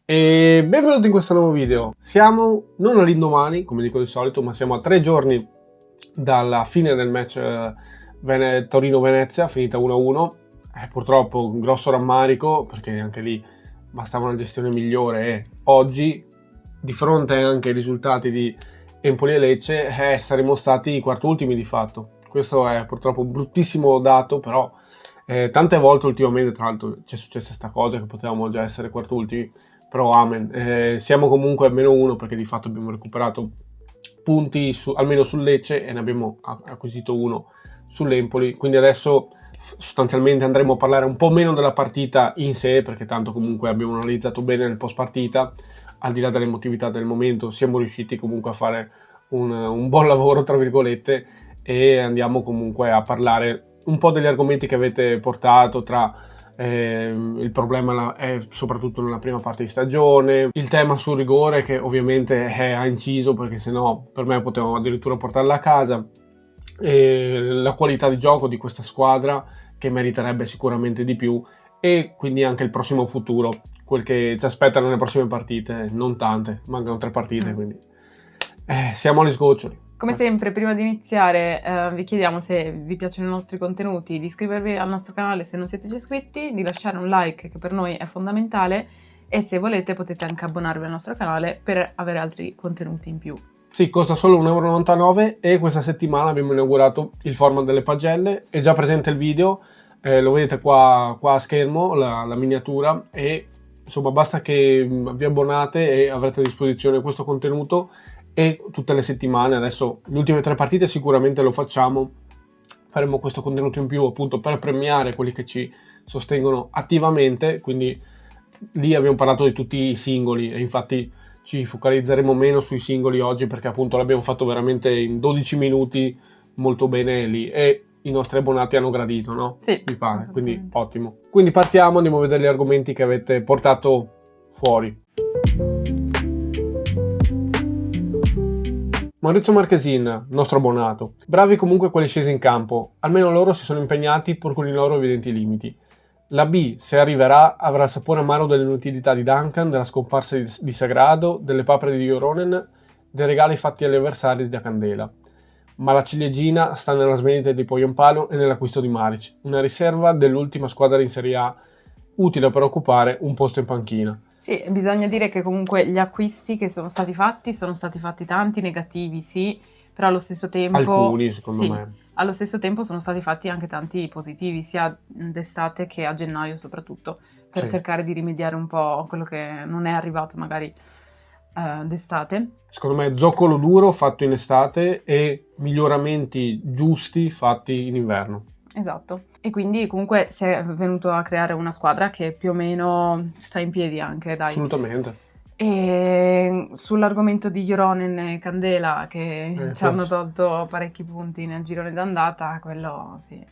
E benvenuti in questo nuovo video. Siamo non all'indomani, come dico di solito, ma siamo a 3 giorni dalla fine del match Torino-Venezia, finita 1-1. Purtroppo un grosso rammarico, perché anche lì bastava una gestione migliore e oggi, di fronte anche ai risultati di Empoli e Lecce, saremmo stati quartultimi di fatto. Questo è purtroppo un bruttissimo dato, però tante volte ultimamente, tra l'altro, c'è successa questa cosa che potevamo già essere quartultimi. Però amen, siamo comunque a -1 perché di fatto abbiamo recuperato punti almeno sul Lecce e ne abbiamo acquisito uno sull'Empoli, quindi adesso sostanzialmente andremo a parlare un po' meno della partita in sé, perché tanto comunque abbiamo analizzato bene nel post partita, al di là dell'emotività del momento siamo riusciti comunque a fare un buon lavoro tra virgolette, e andiamo comunque a parlare un po' degli argomenti che avete portato, tra il problema è soprattutto nella prima parte di stagione, il tema sul rigore che ovviamente ha inciso, perché sennò per me potevamo addirittura portarla a casa, e la qualità di gioco di questa squadra che meriterebbe sicuramente di più, e quindi anche il prossimo futuro, quel che ci aspetta nelle prossime partite, non tante, mancano 3 partite, quindi siamo agli sgoccioli. Come sempre, prima di iniziare, vi chiediamo, se vi piacciono i nostri contenuti, di iscrivervi al nostro canale se non siete già iscritti, di lasciare un like che per noi è fondamentale, e se volete potete anche abbonarvi al nostro canale per avere altri contenuti in più. Sì, costa solo 1,99 € e questa settimana abbiamo inaugurato il format delle pagelle, è già presente il video, lo vedete qua a schermo, la miniatura, e insomma basta che vi abbonate e avrete a disposizione questo contenuto. E tutte le settimane, adesso le ultime 3 partite sicuramente lo faremo questo contenuto in più, appunto per premiare quelli che ci sostengono attivamente, quindi lì abbiamo parlato di tutti i singoli e infatti ci focalizzeremo meno sui singoli oggi, perché appunto l'abbiamo fatto veramente in 12 minuti molto bene lì e i nostri abbonati hanno gradito, no? Sì, mi pare, quindi ottimo. Quindi partiamo, andiamo a vedere gli argomenti che avete portato fuori. Maurizio Marchesin, nostro abbonato. Bravi comunque quelli scesi in campo, almeno loro si sono impegnati pur con i loro evidenti limiti. La B, se arriverà, avrà il sapore amaro dell'inutilità di Duncan, della scomparsa di Sagrado, delle papere di Joronen, dei regali fatti agli avversari da Candela. Ma la ciliegina sta nella svendita di Poyampalo e nell'acquisto di Maric, una riserva dell'ultima squadra in Serie A, utile per occupare un posto in panchina. Sì, bisogna dire che comunque gli acquisti che sono stati fatti tanti negativi, sì, però allo stesso tempo... Alcuni, secondo me. Allo stesso tempo sono stati fatti anche tanti positivi, sia d'estate che a gennaio soprattutto, per cercare di rimediare un po' quello che non è arrivato magari d'estate. Secondo me zoccolo duro fatto in estate e miglioramenti giusti fatti in inverno. Esatto, e quindi comunque si è venuto a creare una squadra che più o meno sta in piedi anche, dai. Assolutamente. E sull'argomento di Joronen e Candela, che ci hanno tolto parecchi punti nel girone d'andata, quello sì.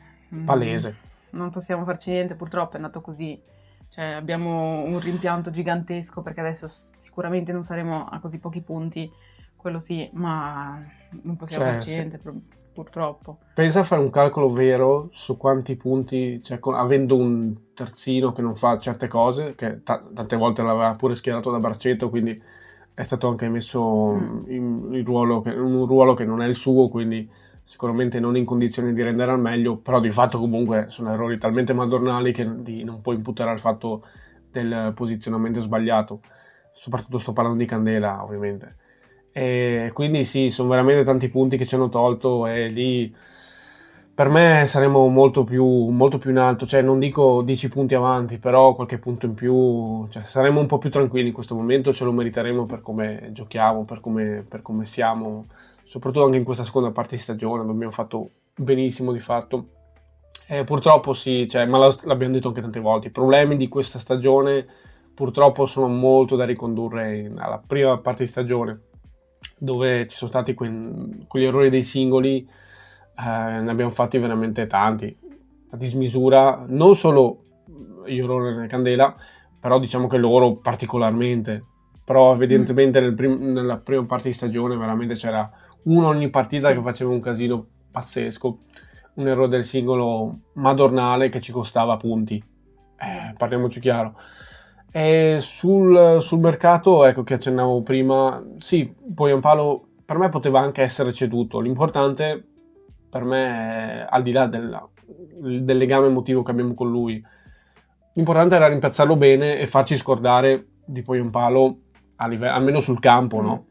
Palese. Non possiamo farci niente, purtroppo è andato così. Cioè abbiamo un rimpianto gigantesco, perché adesso sicuramente non saremo a così pochi punti, quello sì, ma non possiamo farci niente, purtroppo. Pensa a fare un calcolo vero su quanti punti, cioè avendo un terzino che non fa certe cose, che tante volte l'aveva pure schierato da Barcetto, quindi è stato anche messo in un ruolo che non è il suo, quindi sicuramente non in condizioni di rendere al meglio, però di fatto comunque sono errori talmente madornali che non puoi imputare al fatto del posizionamento sbagliato. Soprattutto sto parlando di Candela, ovviamente. E quindi sì, sono veramente tanti punti che ci hanno tolto, e lì per me saremo molto più in alto, cioè non dico 10 punti avanti, però qualche punto in più, cioè saremo un po' più tranquilli in questo momento, ce lo meriteremo per come giochiamo, per come siamo, soprattutto anche in questa seconda parte di stagione, abbiamo fatto benissimo di fatto. Purtroppo sì, cioè, ma l'abbiamo detto anche tante volte, i problemi di questa stagione purtroppo sono molto da ricondurre alla prima parte di stagione, dove ci sono stati quegli errori dei singoli, ne abbiamo fatti veramente tanti, a dismisura, non solo Joronen e Candela, però diciamo che loro particolarmente, però evidentemente nella prima parte di stagione veramente c'era uno ogni partita che faceva un casino pazzesco, un errore del singolo madornale che ci costava punti, parliamoci chiaro. E sul mercato, ecco che accennavo prima, sì, Poyampalo per me poteva anche essere ceduto. L'importante per me, al di là del legame emotivo che abbiamo con lui, l'importante era rimpiazzarlo bene e farci scordare di Poyampalo almeno sul campo, no?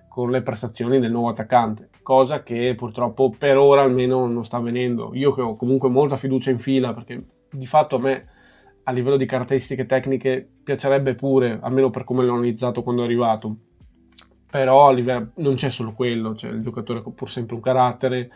Con le prestazioni del nuovo attaccante, cosa che purtroppo per ora almeno non sta avvenendo. Io che ho comunque molta fiducia in Fila, perché di fatto a me a livello di caratteristiche tecniche piacerebbe pure, almeno per come l'ho analizzato quando è arrivato, però non c'è solo quello, cioè il giocatore ha pur sempre un carattere.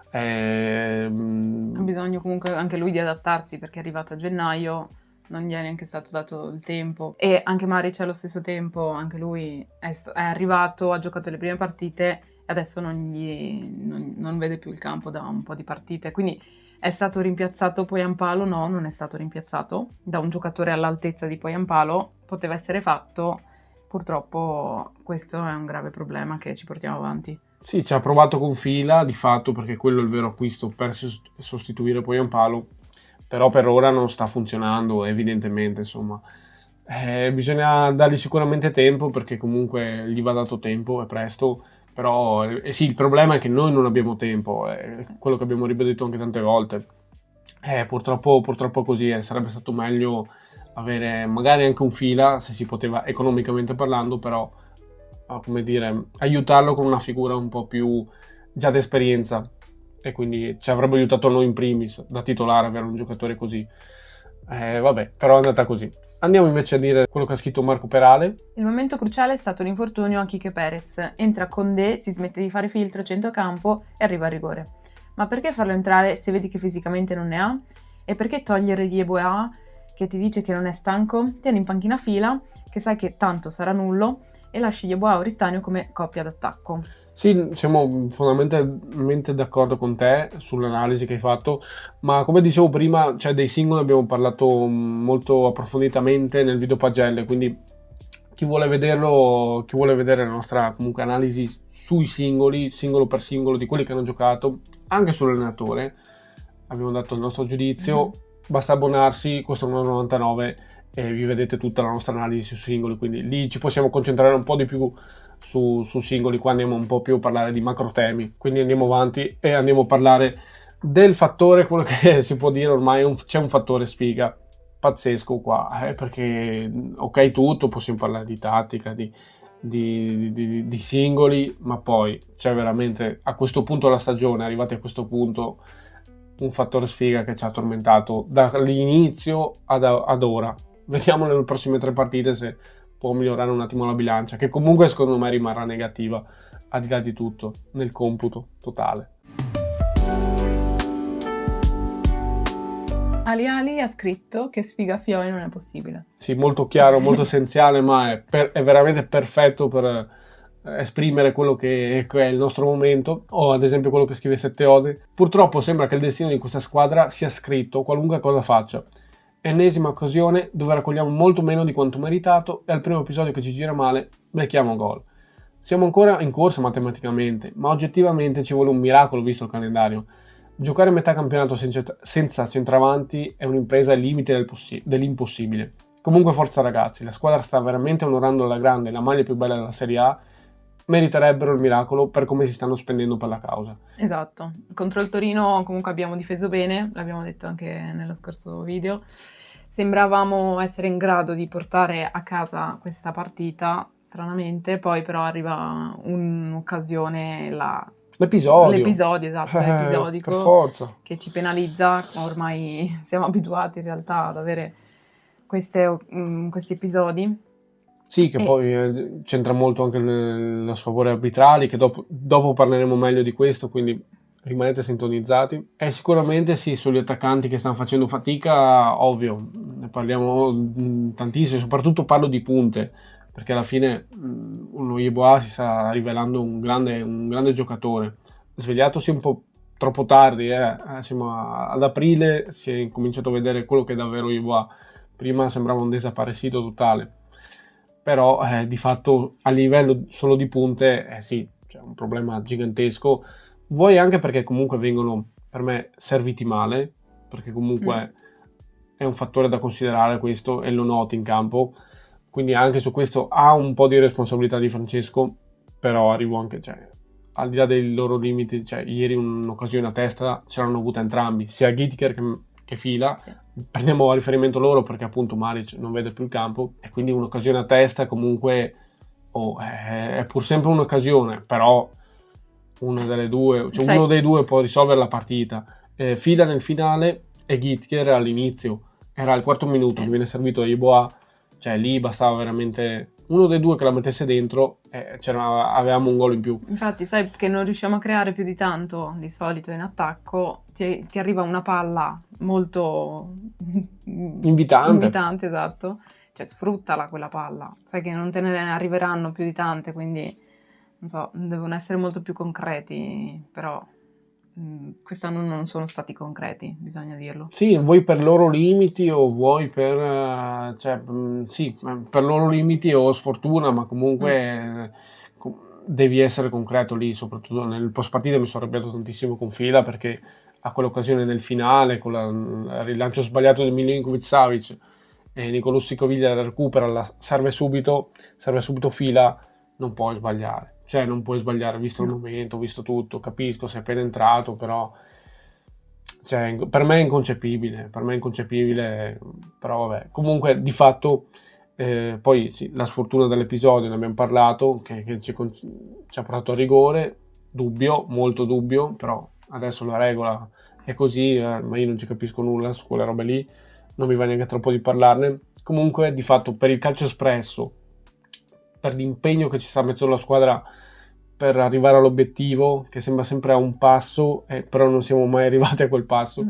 Ha bisogno comunque anche lui di adattarsi, perché è arrivato a gennaio, non gli è neanche stato dato il tempo, e anche Maric allo stesso tempo, anche lui è arrivato, ha giocato le prime partite e adesso non vede più il campo da un po' di partite, quindi è stato rimpiazzato Poyampalo? No, non è stato rimpiazzato da un giocatore all'altezza di Poyampalo, poteva essere fatto, purtroppo questo è un grave problema che ci portiamo avanti. Sì, ci ha provato con Fila, di fatto, perché quello è il vero acquisto per sostituire Poyampalo, però per ora non sta funzionando, evidentemente, insomma. Bisogna dargli sicuramente tempo, perché comunque gli va dato tempo, è presto, però sì, il problema è che noi non abbiamo tempo, è quello che abbiamo ribadito anche tante volte. Purtroppo così, sarebbe stato meglio avere magari anche un Fila, se si poteva economicamente parlando, però come dire, aiutarlo con una figura un po' più già d'esperienza, e quindi ci avrebbe aiutato noi in primis da titolare avere un giocatore così. Vabbè, però è andata così. Andiamo invece a dire quello che ha scritto Marco Perale. Il momento cruciale è stato l'infortunio a Quique Perez. Entra Condé, si smette di fare filtro a centrocampo e arriva a rigore. Ma perché farlo entrare se vedi che fisicamente non ne ha? E perché togliere Yeboah, che ti dice che non è stanco? Tieni in panchina Fila, che sai che tanto sarà nullo, e lasci Yeboah o Ristanio come coppia d'attacco. Sì, siamo fondamentalmente d'accordo con te sull'analisi che hai fatto, ma come dicevo prima, cioè dei singoli abbiamo parlato molto approfonditamente nel video pagelle, quindi chi vuole vederlo, chi vuole vedere la nostra comunque analisi sui singoli, singolo per singolo, di quelli che hanno giocato, anche sull'allenatore, abbiamo dato il nostro giudizio, basta abbonarsi, costano 1,99 e vi vedete tutta la nostra analisi sui singoli, quindi lì ci possiamo concentrare un po' di più su singoli, qua andiamo un po' più a parlare di macro temi, quindi andiamo avanti e andiamo a parlare del fattore, quello che si può dire ormai, c'è un fattore sfiga pazzesco qua, perché ok tutto, possiamo parlare di tattica, di singoli, ma poi c'è veramente a questo punto della stagione, arrivati a questo punto, un fattore sfiga che ci ha tormentato dall'inizio ad ora. Vediamo nelle prossime 3 partite se può migliorare un attimo la bilancia, che comunque secondo me rimarrà negativa al di là di tutto nel computo totale. Ali ha scritto che sfiga Fiori non è possibile. Sì, molto chiaro, molto essenziale, ma è veramente perfetto per esprimere quello che è il nostro momento, o ad esempio quello che scrive Sette Ode. Purtroppo sembra che il destino di questa squadra sia scritto qualunque cosa faccia. Ennesima occasione dove raccogliamo molto meno di quanto meritato e al primo episodio che ci gira male becchiamo gol. Siamo ancora in corsa matematicamente, ma oggettivamente ci vuole un miracolo visto il calendario. Giocare metà campionato senza centravanti è un'impresa al limite dell'impossibile. Comunque forza ragazzi, la squadra sta veramente onorando alla grande la maglia più bella della Serie A, meriterebbero il miracolo per come si stanno spendendo per la causa. Esatto, contro il Torino comunque abbiamo difeso bene, l'abbiamo detto anche nello scorso video, sembravamo essere in grado di portare a casa questa partita, stranamente, poi però arriva un'occasione, l'episodio esatto, episodico, per forza, che ci penalizza. Ormai siamo abituati in realtà ad avere questi episodi. Sì, che poi c'entra molto anche lo sfavore arbitrali, che dopo parleremo meglio di questo, quindi rimanete sintonizzati. E sicuramente sì, sugli attaccanti che stanno facendo fatica, ovvio, ne parliamo tantissimo, soprattutto parlo di punte, perché alla fine uno Yeboah si sta rivelando un grande giocatore. Svegliatosi un po' troppo tardi, siamo ad aprile, si è cominciato a vedere quello che è davvero Yeboah. Prima sembrava un desaparecido totale. Però di fatto a livello solo di punte sì, c'è un problema gigantesco, vuoi anche perché comunque vengono per me serviti male, perché comunque è un fattore da considerare questo e lo noti in campo, quindi anche su questo ha un po' di responsabilità Di Francesco, però arrivo anche, cioè, al di là dei loro limiti, cioè ieri un'occasione a testa ce l'hanno avuta entrambi, sia Gittiker che Fila. Sì. Prendiamo a riferimento loro perché appunto Maric non vede più il campo e quindi un'occasione a testa comunque è pur sempre un'occasione, però una delle due, cioè Sai- uno dei due può risolvere la partita. Fila nel finale e Gittiker all'inizio, era il quarto minuto Sì. che viene servito da Yeboah, cioè lì bastava veramente uno dei due che la mettesse dentro e avevamo un gol in più. Infatti, sai che non riusciamo a creare più di tanto di solito in attacco, ti arriva una palla molto Invitante. esatto. Cioè, sfruttala quella palla. Sai che non te ne arriveranno più di tante, quindi non so, devono essere molto più concreti, però quest'anno non sono stati concreti, bisogna dirlo. Sì, vuoi per loro limiti o vuoi per, cioè, sì, per loro limiti o sfortuna, ma comunque devi essere concreto lì, soprattutto nel post partita mi sono arrabbiato tantissimo con Fila perché a quell'occasione del finale, con il rilancio sbagliato di Milinkovic-Savic e Nicolò Sicoviglia recupera, serve subito Fila, non puoi sbagliare. Cioè, non puoi sbagliare, visto il momento, visto tutto, capisco, sei appena entrato, però cioè, per me è inconcepibile, però vabbè. Comunque, di fatto, poi sì, la sfortuna dell'episodio, ne abbiamo parlato, che ci ha portato a rigore, dubbio, molto dubbio, però adesso la regola è così, ma io non ci capisco nulla su quelle robe lì, non mi va neanche troppo di parlarne. Comunque, di fatto, per il calcio espresso, per l'impegno che ci sta mettendo la squadra per arrivare all'obiettivo, che sembra sempre a un passo, però non siamo mai arrivati a quel passo.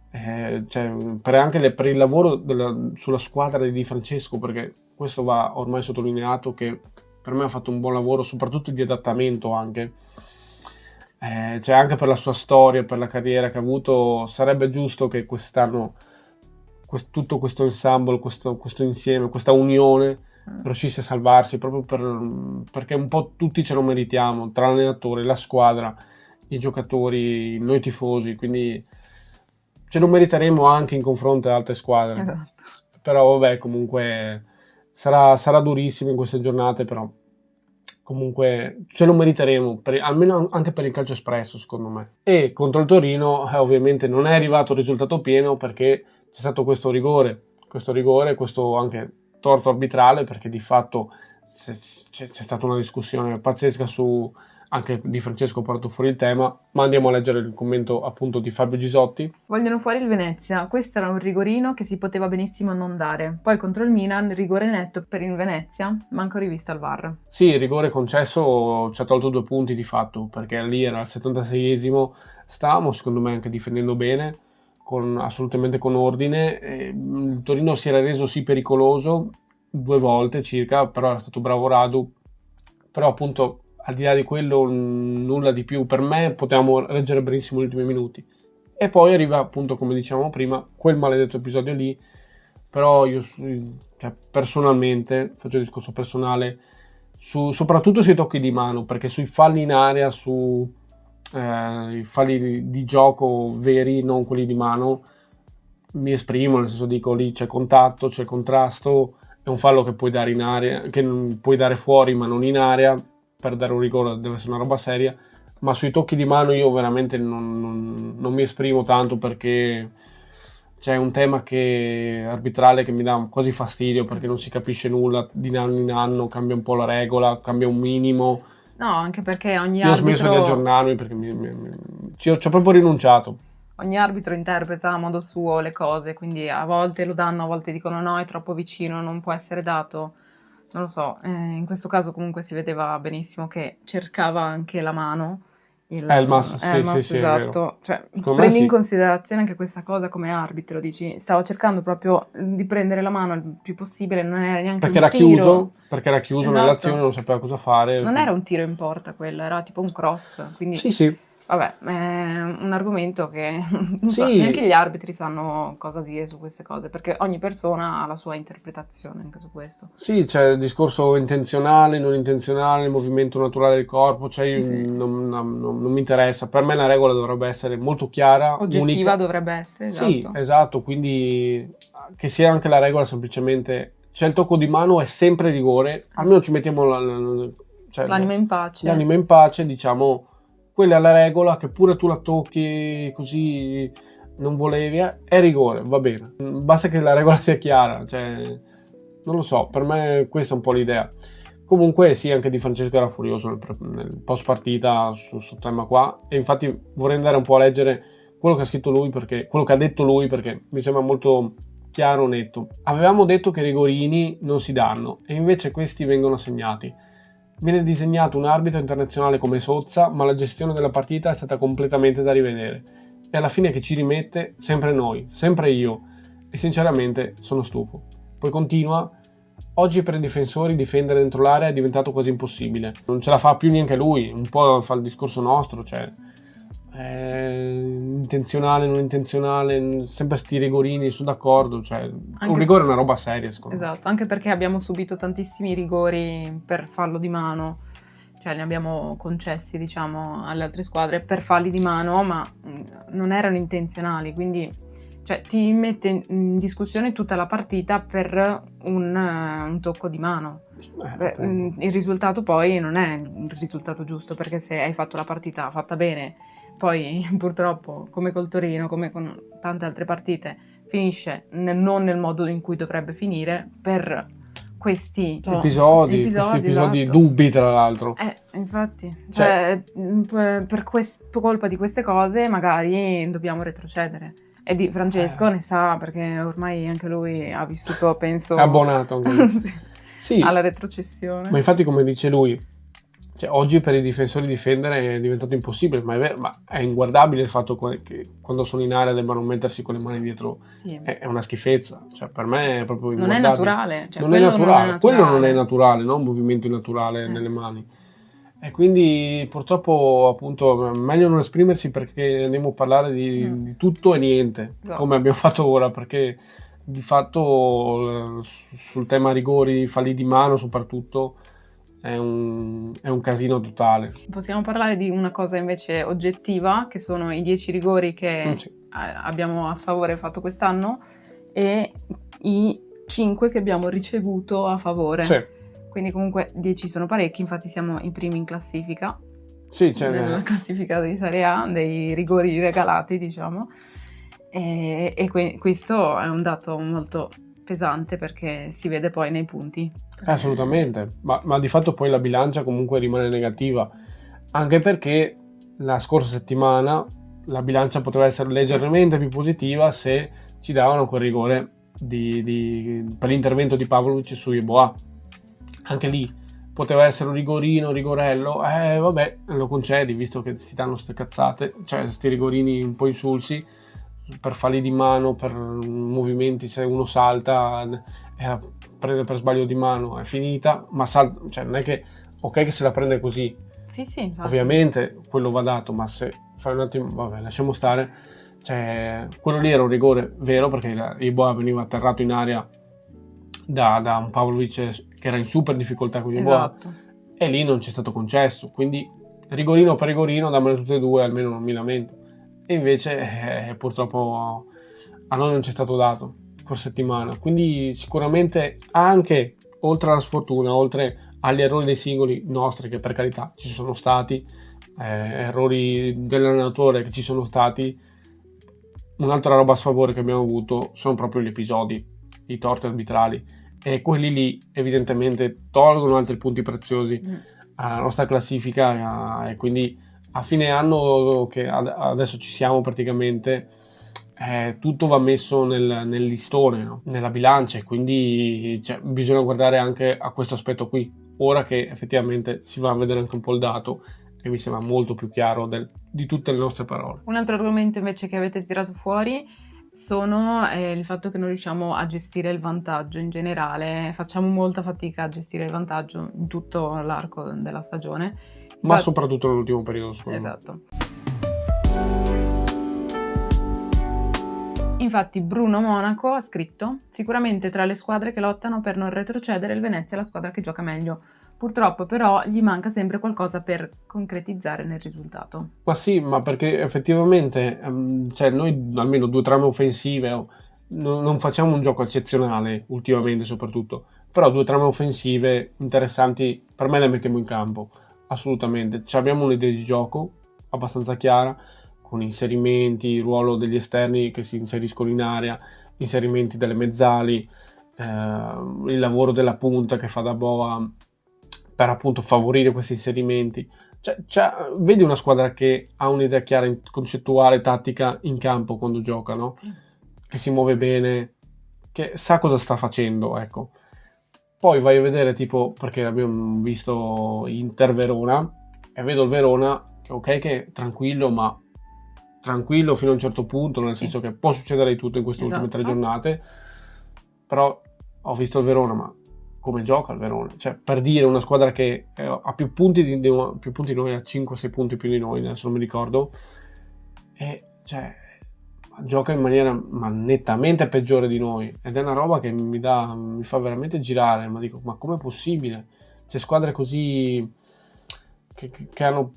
Cioè, per il lavoro sulla squadra di Di Francesco, perché questo va ormai sottolineato, che per me ha fatto un buon lavoro, soprattutto di adattamento anche. Cioè, anche per la sua storia, per la carriera che ha avuto, sarebbe giusto che quest'anno tutto questo ensemble, questo insieme, questa unione riuscisse a salvarsi proprio perché un po' tutti ce lo meritiamo, tra l'allenatore, la squadra, i giocatori, noi tifosi, quindi ce lo meriteremo anche in confronto ad altre squadre. Esatto. Però vabbè, comunque sarà durissimo in queste giornate, però comunque ce lo meriteremo, almeno anche per il calcio espresso, secondo me. E contro il Torino ovviamente non è arrivato il risultato pieno perché c'è stato questo rigore, questo anche torto arbitrale, perché di fatto c'è stata una discussione pazzesca su, anche Di Francesco ha portato fuori il tema, ma andiamo a leggere il commento appunto di Fabio Gisotti. Vogliono fuori il Venezia, questo era un rigorino che si poteva benissimo non dare, poi contro il Milan rigore netto per il Venezia, manco rivisto al VAR. Sì, il rigore concesso ci ha tolto 2 punti di fatto, perché lì era al 76esimo, stavamo secondo me anche difendendo bene, assolutamente con ordine. Il Torino si era reso sì pericoloso 2 volte circa, però era stato bravo Radu, però appunto al di là di quello nulla di più. Per me potevamo reggere benissimo gli ultimi minuti e poi arriva appunto, come dicevamo prima, quel maledetto episodio lì. Però io cioè, personalmente faccio il discorso personale soprattutto sui tocchi di mano, perché sui falli in area, i falli di gioco veri, non quelli di mano, mi esprimo, nel senso dico lì c'è contatto, c'è contrasto, è un fallo che puoi dare in area, che puoi dare fuori ma non in area, per dare un rigore deve essere una roba seria, ma sui tocchi di mano io veramente non mi esprimo tanto, perché c'è un tema arbitrale che mi dà quasi fastidio, perché non si capisce nulla, di anno in anno cambia un po' la regola, cambia un minimo. No, anche perché ogni Io ho smesso di aggiornarmi perché ci ho proprio rinunciato. Ogni arbitro interpreta a modo suo le cose, quindi a volte lo danno, a volte dicono no, è troppo vicino, non può essere dato. Non lo so, in questo caso comunque si vedeva benissimo che cercava anche la mano. Il masso, sì, esatto. Cioè, Secondo prendi me in sì. considerazione anche questa cosa come arbitro, dici, stavo cercando proprio di prendere la mano il più possibile, non era neanche Perché un era tiro. perché era chiuso Esatto. nell'azione, non sapeva cosa fare. Non era un tiro in porta quello, era tipo un cross, quindi Sì, Vabbè, è un argomento che non so, Sì. neanche gli arbitri sanno cosa dire su queste cose, perché ogni persona ha la sua interpretazione anche su questo. Sì, c'è il discorso intenzionale, non intenzionale, il movimento naturale del corpo, cioè io Sì. non mi interessa. Per me la regola dovrebbe essere molto chiara, Oggettiva unica. dovrebbe essere, Sì, esatto. esatto, quindi che sia anche la regola semplicemente, c'è il tocco di mano, è sempre rigore, almeno ci mettiamo cioè, L'anima in pace. l'anima in pace, diciamo, quella è la regola, che pure tu la tocchi così non volevi, è rigore, va bene. Basta che la regola sia chiara, cioè, non lo so, per me questa è un po' l'idea. Comunque sì, anche Di Francesco era furioso nel post partita sul tema qua, e infatti vorrei andare un po' a leggere quello che ha scritto lui, perché quello che ha detto lui, perché mi sembra molto chiaro, netto. Avevamo detto che i rigorini non si danno e invece questi vengono assegnati. Viene disegnato un arbitro internazionale come Sozza, ma la gestione della partita è stata completamente da rivedere. E alla fine che ci rimette sempre noi, sempre io. E sinceramente sono stufo. Poi continua: oggi per i difensori difendere dentro l'area è diventato quasi impossibile. Non ce la fa più neanche lui, un po' fa il discorso nostro, cioè intenzionale, non intenzionale, sempre sti rigorini, sono d'accordo, cioè un rigore è una roba seria, secondo me. Esatto, anche perché abbiamo subito tantissimi rigori per fallo di mano, cioè ne abbiamo concessi, diciamo, alle altre squadre per falli di mano, ma non erano intenzionali, quindi cioè, ti mette in discussione tutta la partita per un tocco di mano. Il risultato poi non è il risultato giusto, perché se hai fatto la partita fatta bene, poi purtroppo, come col Torino, come con tante altre partite, finisce non nel modo in cui dovrebbe finire per questi episodi esatto. dubbi, tra l'altro. Infatti, cioè, per colpa di queste cose magari dobbiamo retrocedere. E Di Francesco ne sa, perché ormai anche lui ha vissuto, penso... È abbonato anche lui. Sì, alla retrocessione. Ma infatti, come dice lui, cioè, oggi per i difensori difendere è diventato impossibile, ma è vero, ma è inguardabile il fatto che quando sono in area debbano mettersi con le mani dietro. Sì. È una schifezza, cioè per me è proprio inguardabile. Non è naturale. Cioè, non è naturale. Quello non è naturale, no? Un movimento innaturale nelle mani. E quindi purtroppo, appunto, è meglio non esprimersi, perché andiamo a parlare di tutto e niente, come abbiamo fatto ora, perché di fatto sul tema rigori, falli di mano soprattutto, è un casino totale. Possiamo parlare di una cosa invece oggettiva, che sono i 10 rigori che abbiamo a sfavore fatto quest'anno e i 5 che abbiamo ricevuto a favore. Sì. Quindi comunque 10 sono parecchi, infatti siamo i primi in classifica. Sì, c'è nella classifica di Serie A, dei rigori regalati, diciamo. E questo è un dato molto pesante, perché si vede poi nei punti. Assolutamente, ma di fatto poi la bilancia comunque rimane negativa, anche perché la scorsa settimana la bilancia poteva essere leggermente più positiva se ci davano quel rigore per l'intervento di Pavlovic su Yeboah. Anche lì poteva essere un rigorino, rigorello, vabbè, lo concedi, visto che si danno ste cazzate, cioè sti rigorini un po' insulsi, per falli di mano, per movimenti, se uno salta, prende per sbaglio di mano, è finita, ma cioè non è che, ok che se la prende così, sì, ovviamente quello va dato, ma se fai un attimo, vabbè, lasciamo stare, cioè quello lì era un rigore vero, perché Yeboah veniva atterrato in aria da un Pavlovic che era in super difficoltà con Yeboah, e lì non c'è stato concesso, quindi rigorino per rigorino, dammene tutte e due, almeno non mi lamento. E invece purtroppo a noi non c'è stato dato scorsa settimana, quindi sicuramente anche oltre alla sfortuna, oltre agli errori dei singoli nostri, che per carità ci sono stati, errori dell'allenatore che ci sono stati, un'altra roba a sfavore che abbiamo avuto sono proprio gli episodi, i torti arbitrali, e quelli lì evidentemente tolgono altri punti preziosi alla nostra classifica, e quindi a fine anno, che adesso ci siamo praticamente, tutto va messo nel listone, no? Nella bilancia, e quindi bisogna guardare anche a questo aspetto qui, ora che effettivamente si va a vedere anche un po' il dato, e mi sembra molto più chiaro di tutte le nostre parole. Un altro argomento invece che avete tirato fuori sono il fatto che non riusciamo a gestire il vantaggio in generale, facciamo molta fatica a gestire il vantaggio in tutto l'arco della stagione. Ma soprattutto nell'ultimo periodo, secondo me. Esatto. Infatti Bruno Monaco ha scritto: sicuramente tra le squadre che lottano per non retrocedere il Venezia è la squadra che gioca meglio. Purtroppo però gli manca sempre qualcosa per concretizzare nel risultato. Ma sì, ma perché effettivamente cioè noi almeno 2 trame offensive non facciamo un gioco eccezionale ultimamente soprattutto, però 2 trame offensive interessanti per me le mettiamo in campo, assolutamente. Abbiamo un'idea di gioco abbastanza chiara, con inserimenti, il ruolo degli esterni che si inseriscono in area, inserimenti delle mezzali, il lavoro della punta che fa da boa per appunto favorire questi inserimenti. Vedi una squadra che ha un'idea chiara, concettuale, tattica in campo quando gioca, no? Sì. Che si muove bene, che sa cosa sta facendo, ecco. Poi vai a vedere tipo, perché abbiamo visto Inter-Verona, e vedo il Verona che ok che è tranquillo, ma tranquillo fino a un certo punto, nel senso che può succedere di tutto in queste ultime 3 giornate, però ho visto il Verona, ma come gioca il Verona? Cioè, per dire, una squadra che ha più punti di noi, ha 5-6 punti più di noi, adesso non mi ricordo, e cioè gioca in maniera nettamente peggiore di noi, ed è una roba che mi fa veramente girare, ma dico, ma com'è possibile? C'è squadre così che hanno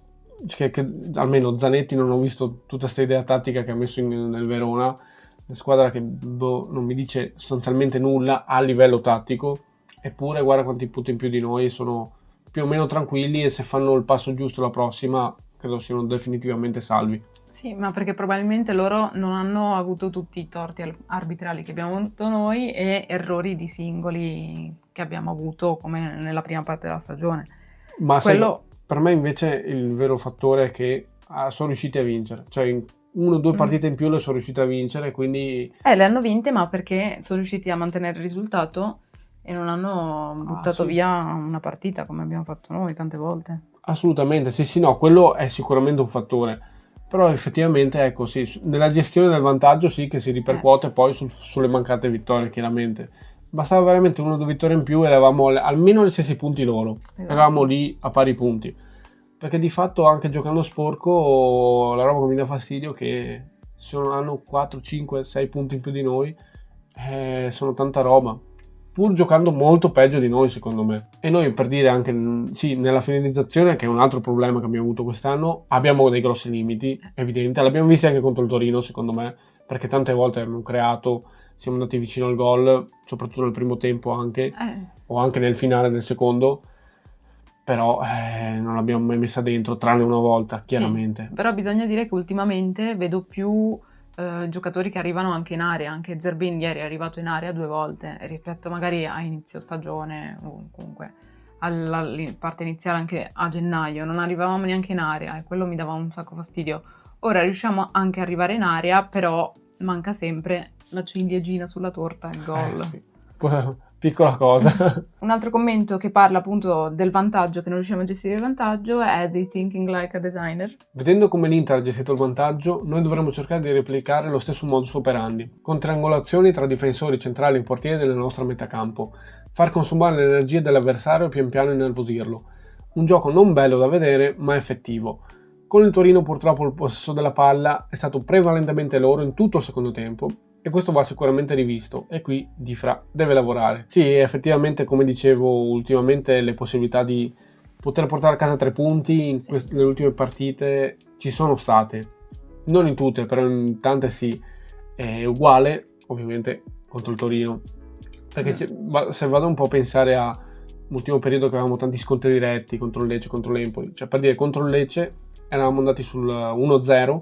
che almeno Zanetti, non ho visto tutta questa idea tattica che ha messo nel Verona, una squadra che non mi dice sostanzialmente nulla a livello tattico, eppure guarda quanti punti in più di noi, sono più o meno tranquilli, e se fanno il passo giusto la prossima credo siano definitivamente salvi. Sì, ma perché probabilmente loro non hanno avuto tutti i torti arbitrali che abbiamo avuto noi e errori di singoli che abbiamo avuto come nella prima parte della stagione. Ma per me invece il vero fattore è che sono riusciti a vincere, cioè in 1 o 2 partite in più le sono riusciti a vincere, quindi le hanno vinte, ma perché sono riusciti a mantenere il risultato e non hanno buttato via una partita come abbiamo fatto noi tante volte. Assolutamente, sì, no, quello è sicuramente un fattore, però effettivamente ecco, sì, nella gestione del vantaggio sì che si ripercuote poi sulle mancate vittorie, chiaramente. Bastava veramente 1 o 2 vittorie in più e eravamo almeno agli stessi punti loro, esatto. Eravamo lì a pari punti, perché di fatto anche giocando sporco la roba che mi dà fastidio è che hanno 4, 5, 6 punti in più di noi, sono tanta roba, pur giocando molto peggio di noi secondo me. E noi, per dire, anche sì, nella finalizzazione, che è un altro problema che abbiamo avuto quest'anno, abbiamo dei grossi limiti, evidente, l'abbiamo visto anche contro il Torino secondo me, perché tante volte abbiamo creato, siamo andati vicino al gol, soprattutto nel primo tempo anche, o anche nel finale del secondo, però non l'abbiamo mai messa dentro, tranne una volta, chiaramente. Sì, però bisogna dire che ultimamente vedo più giocatori che arrivano anche in area, anche Zerbin ieri è arrivato in area 2 volte, rispetto magari a inizio stagione o comunque alla parte iniziale, anche a gennaio, non arrivavamo neanche in area e quello mi dava un sacco fastidio. Ora riusciamo anche ad arrivare in area, però manca sempre la ciliegina sulla torta, il gol. Sì. Piccola cosa. Un altro commento che parla appunto del vantaggio, che non riusciamo a gestire il vantaggio, è di Thinking Like a Designer. Vedendo come l'Inter ha gestito il vantaggio, noi dovremmo cercare di replicare lo stesso modus operandi, con triangolazioni tra difensori centrali e portieri della nostra metacampo, far consumare le energie dell'avversario e pian piano innervosirlo. Un gioco non bello da vedere, ma effettivo. Con il Torino purtroppo il possesso della palla è stato prevalentemente loro in tutto il secondo tempo, e questo va sicuramente rivisto, e qui Difra deve lavorare. Sì, effettivamente, come dicevo, ultimamente le possibilità di poter portare a casa 3 punti nelle ultime partite ci sono state, non in tutte, però in tante sì. È uguale ovviamente contro il Torino, perché se vado un po' a pensare all'ultimo periodo che avevamo tanti scontri diretti contro il Lecce, contro l'Empoli, cioè per dire, contro il Lecce eravamo andati sul 1-0,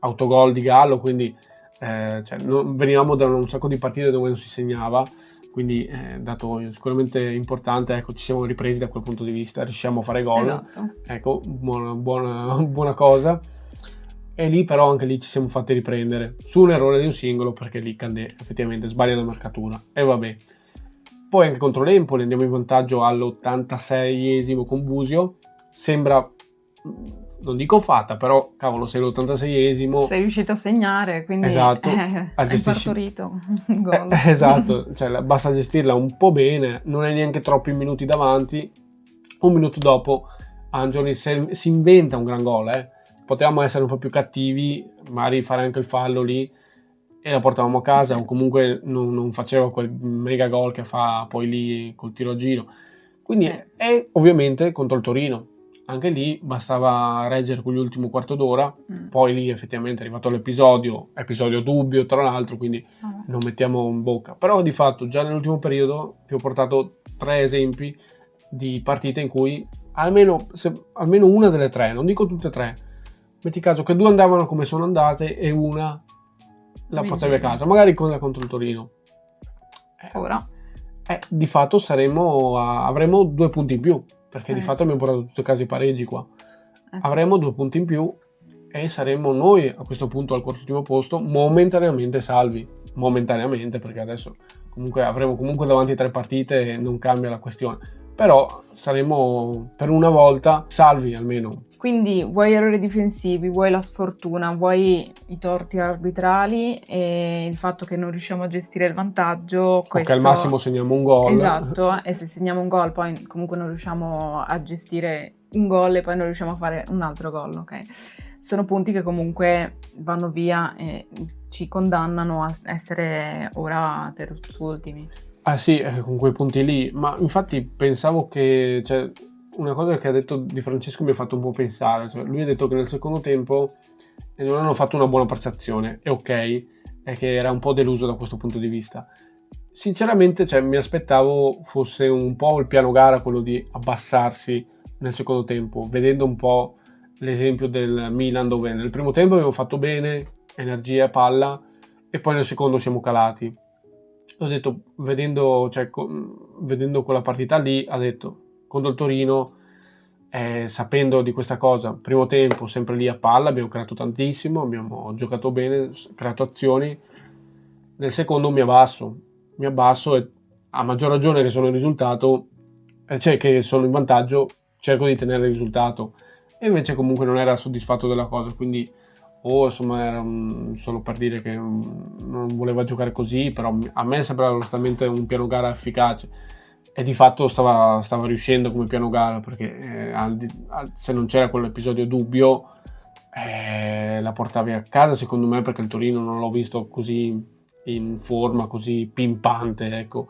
autogol di Gallo, quindi venivamo da un sacco di partite dove non si segnava, quindi dato sicuramente importante, ecco, ci siamo ripresi da quel punto di vista, riusciamo a fare gol, esatto. Ecco, buona cosa. E lì però anche lì ci siamo fatti riprendere su un errore di un singolo, perché lì Candé effettivamente sbaglia la marcatura, e vabbè. Poi anche contro l'Empoli andiamo in vantaggio all'86esimo con Busio, sembra, non dico fatta, però cavolo, sei all'86esimo, sei riuscito a segnare, quindi esatto, hai partorito un gol. Esatto, cioè basta gestirla un po' bene, non hai neanche troppi minuti davanti. Un minuto dopo Angioli si inventa un gran gol, potevamo essere un po' più cattivi, magari fare anche il fallo lì e la portavamo a casa, Sì. o comunque non faceva quel mega gol che fa poi lì col tiro a giro. Quindi, Sì. e ovviamente contro il Torino, anche lì bastava reggere quell'ultimo quarto d'ora, poi lì effettivamente è arrivato l'episodio dubbio tra l'altro, quindi non mettiamo in bocca. Però di fatto già nell'ultimo periodo vi ho portato 3 esempi di partite in cui almeno una delle 3, non dico tutte e 3, metti caso che 2 andavano come sono andate e una la portavi a casa, magari contro il Torino. Ora Di fatto avremo 2 punti in più, perché di Sì. fatto abbiamo portato tutti i casi pareggi qua. sì. Avremo 2 punti in più e saremo noi a questo punto al 4° posto, momentaneamente salvi. Momentaneamente, perché adesso comunque avremo comunque davanti 3 partite e non cambia la questione. Però saremo per una volta salvi almeno. Quindi vuoi errori difensivi, vuoi la sfortuna, vuoi i torti arbitrali e il fatto che non riusciamo a gestire il vantaggio. O che al massimo segniamo un gol. Esatto, e se segniamo un gol poi comunque non riusciamo a gestire un gol e poi non riusciamo a fare un altro gol, ok? Sono punti che comunque vanno via e ci condannano a essere ora terzultimi. Ah sì, con quei punti lì, ma infatti pensavo che, cioè, una cosa che ha detto Di Francesco mi ha fatto un po' pensare, cioè, lui ha detto che nel secondo tempo non hanno fatto una buona prestazione, è ok, è che era un po' deluso da questo punto di vista. Sinceramente, cioè, mi aspettavo fosse un po' il piano gara quello di abbassarsi nel secondo tempo, vedendo un po' l'esempio del Milan dove nel primo tempo abbiamo fatto bene, energia, palla, e poi nel secondo siamo calati. Ho detto, vedendo quella partita lì, ha detto, contro il Torino, sapendo di questa cosa, primo tempo sempre lì a palla, abbiamo creato tantissimo, abbiamo giocato bene, creato azioni. Nel secondo mi abbasso e a maggior ragione che sono in risultato, cioè che sono in vantaggio, cerco di tenere il risultato. E invece comunque non era soddisfatto della cosa, quindi insomma era solo per dire che non voleva giocare così, però a me sembrava onestamente un piano gara efficace e di fatto stava riuscendo come piano gara, perché se non c'era quell'episodio dubbio la portavi a casa secondo me, perché il Torino non l'ho visto così in forma, così pimpante, ecco,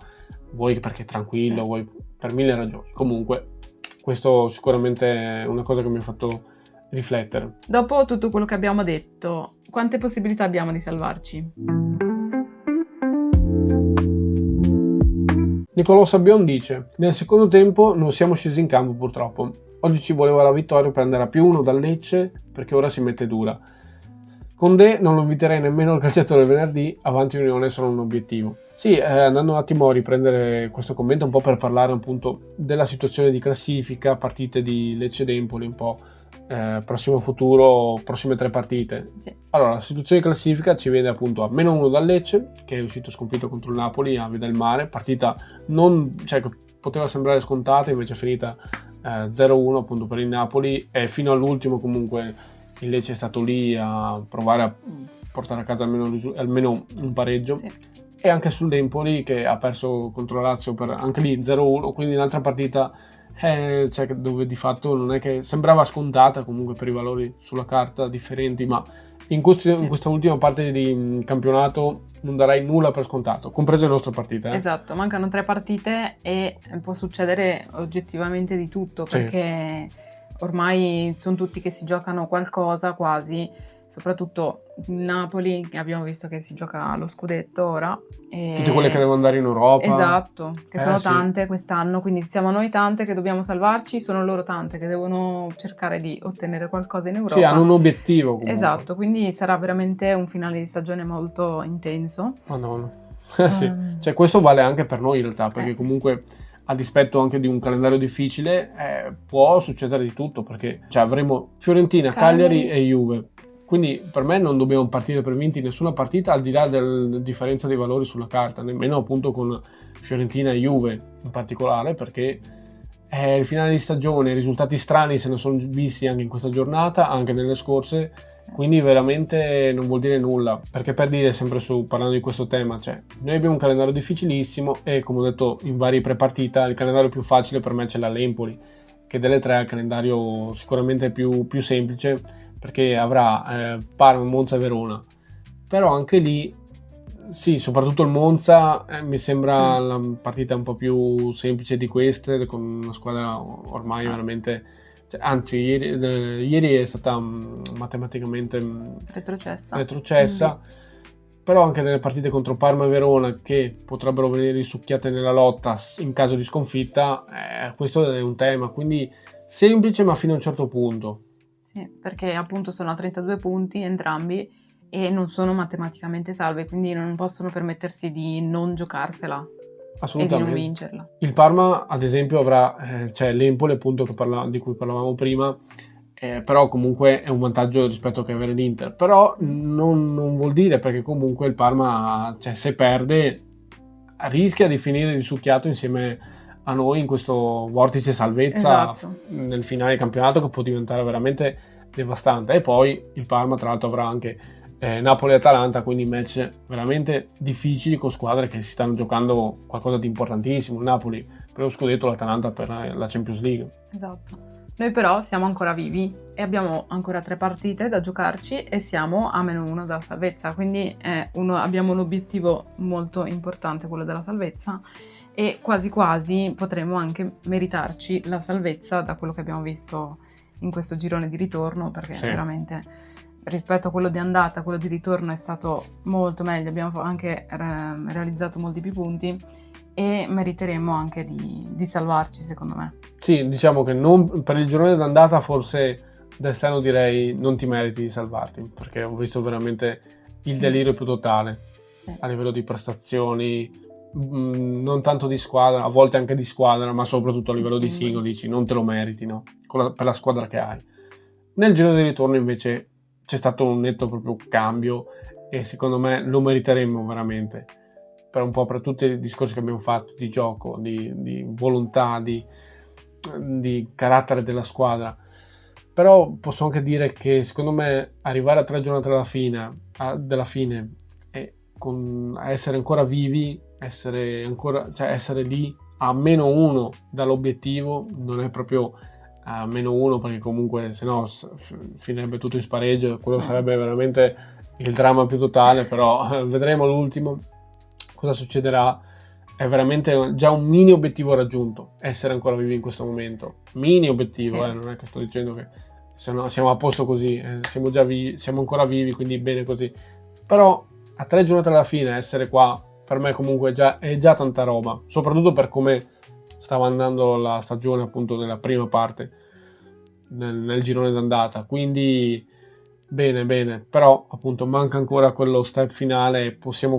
vuoi perché è tranquillo, vuoi per 1000 ragioni. Comunque questo sicuramente è una cosa che mi ha fatto riflettere. Dopo tutto quello che abbiamo detto, quante possibilità abbiamo di salvarci? Nicolò Sabbion dice: nel secondo tempo non siamo scesi in campo purtroppo, oggi ci voleva la vittoria per andare a +1 dal Lecce, perché ora si mette dura. Condé non lo inviterei nemmeno al calcetto del venerdì, avanti Unione è solo un obiettivo. Sì, andando un attimo a riprendere questo commento un po' per parlare appunto della situazione di classifica, partite di Lecce ed Empoli un po', prossimo futuro, prossime 3 partite. Sì. Allora, la situazione di classifica ci vede appunto a -1 dal Lecce, che è uscito sconfitto contro il Napoli a Via del Mare, partita che poteva sembrare scontata, invece è finita 0-1 appunto per il Napoli, e fino all'ultimo comunque il Lecce è stato lì a provare a portare a casa almeno un pareggio. Sì. E anche sull'Empoli che ha perso contro Lazio per anche lì 0-1, quindi un'altra partita dove di fatto non è che sembrava scontata, comunque per i valori sulla carta differenti, ma in questa ultima parte di campionato non darei nulla per scontato, comprese le nostre partite. Esatto, mancano 3 partite e può succedere oggettivamente di tutto, perché ormai sono tutti che si giocano qualcosa quasi, soprattutto il Napoli, che abbiamo visto che si gioca lo scudetto ora. Tutte quelle che devono andare in Europa. Esatto, che sono sì. tante quest'anno, quindi siamo noi tante che dobbiamo salvarci, sono loro tante che devono cercare di ottenere qualcosa in Europa. Sì, hanno un obiettivo comunque. Esatto, quindi sarà veramente un finale di stagione molto intenso. Madonna. Sì. Cioè questo vale anche per noi in realtà, perché comunque a dispetto anche di un calendario difficile può succedere di tutto, perché avremo Fiorentina, Cagliari e Juve. Quindi per me non dobbiamo partire per vinti nessuna partita, al di là della differenza dei valori sulla carta, nemmeno appunto con Fiorentina e Juve in particolare, perché è il finale di stagione, i risultati strani se ne sono visti anche in questa giornata, anche nelle scorse, quindi veramente non vuol dire nulla, perché per dire sempre parlando di questo tema, noi abbiamo un calendario difficilissimo e come ho detto in varie prepartita il calendario più facile per me ce l'ha l'Empoli, che delle 3 è il calendario sicuramente più semplice, perché avrà Parma, Monza e Verona, però anche lì sì, soprattutto il Monza mi sembra la partita un po' più semplice di queste, con una squadra ormai veramente, cioè, anzi ieri è stata matematicamente retrocessa. Però anche nelle partite contro Parma e Verona, che potrebbero venire risucchiate nella lotta in caso di sconfitta, questo è un tema, quindi semplice ma fino a un certo punto. Sì, perché appunto sono a 32 punti entrambi e non sono matematicamente salve, quindi non possono permettersi di non giocarsela e di non vincerla. Il Parma, ad esempio, avrà l'Empoli, appunto, di cui parlavamo prima, però comunque è un vantaggio rispetto a che avere l'Inter. Però non vuol dire, perché comunque il Parma, se perde, rischia di finire risucchiato insieme a noi in questo vortice salvezza nel finale del campionato, che può diventare veramente devastante. E poi il Parma, tra l'altro, avrà anche Napoli e Atalanta, quindi match veramente difficili con squadre che si stanno giocando qualcosa di importantissimo. Il Napoli per lo scudetto, l'Atalanta per la Champions League. Esatto. Noi però siamo ancora vivi e abbiamo ancora 3 partite da giocarci e siamo a -1 dalla salvezza, quindi abbiamo un obiettivo molto importante, quello della salvezza, e quasi quasi potremo anche meritarci la salvezza da quello che abbiamo visto in questo girone di ritorno, perché veramente rispetto a quello di andata, quello di ritorno è stato molto meglio, abbiamo anche realizzato molti più punti e meriteremo anche di salvarci, secondo me. Sì, diciamo che non, per il girone d'andata forse da esterno direi non ti meriti di salvarti, perché ho visto veramente il delirio più totale a livello di prestazioni, non tanto di squadra, a volte anche di squadra, ma soprattutto a livello di singoli, dici non te lo meriti, no? Per la squadra che hai. Nel girone di ritorno invece c'è stato un netto proprio cambio e secondo me lo meriteremmo veramente, per un po' per tutti i discorsi che abbiamo fatto di gioco, di volontà, di carattere della squadra. Però posso anche dire che secondo me arrivare a 3 giornate della fine e a essere ancora vivi, essere lì a -1 dall'obiettivo, non è proprio a -1, perché comunque sennò finirebbe tutto in spareggio, quello sarebbe veramente il dramma più totale. Però vedremo all'ultimo cosa succederà. È veramente già un mini obiettivo raggiunto, essere ancora vivi in questo momento. Mini obiettivo, non è che sto dicendo che siamo a posto così, siamo già vivi, siamo ancora vivi, quindi bene così. Però a 3 giornate alla fine essere qua, per me comunque è già tanta roba, soprattutto per come stava andando la stagione appunto nella prima parte, nel girone d'andata. Quindi bene, però appunto manca ancora quello step finale e possiamo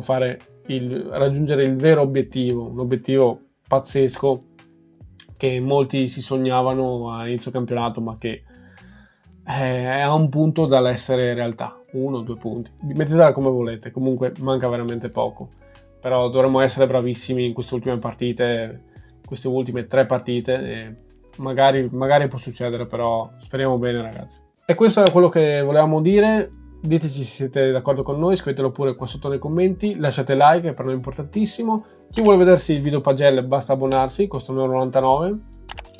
raggiungere il vero obiettivo, un obiettivo pazzesco che molti si sognavano a inizio campionato, ma che è a un punto dall'essere realtà, 1 o 2 punti, mettetela come volete, comunque manca veramente poco, però dovremmo essere bravissimi in queste ultime partite, queste ultime 3 partite, e magari può succedere, però speriamo bene, ragazzi. E questo era quello che volevamo dire. Diteci se siete d'accordo con noi, scrivetelo pure qua sotto nei commenti, lasciate like, che per noi è importantissimo. Chi vuole vedersi il video pagelle basta abbonarsi, costa 1,99 €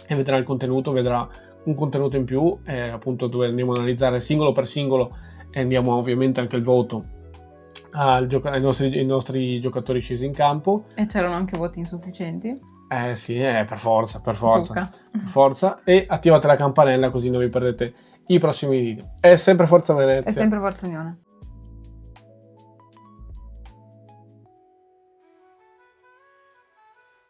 e vedrà il contenuto, vedrà un contenuto in più, appunto dove andiamo ad analizzare singolo per singolo e andiamo ovviamente anche il voto ai nostri giocatori scesi in campo. E c'erano anche voti insufficienti. Sì, per forza. E attivate la campanella così non vi perdete i prossimi video. È sempre Forza Venezia. È sempre Forza Unione.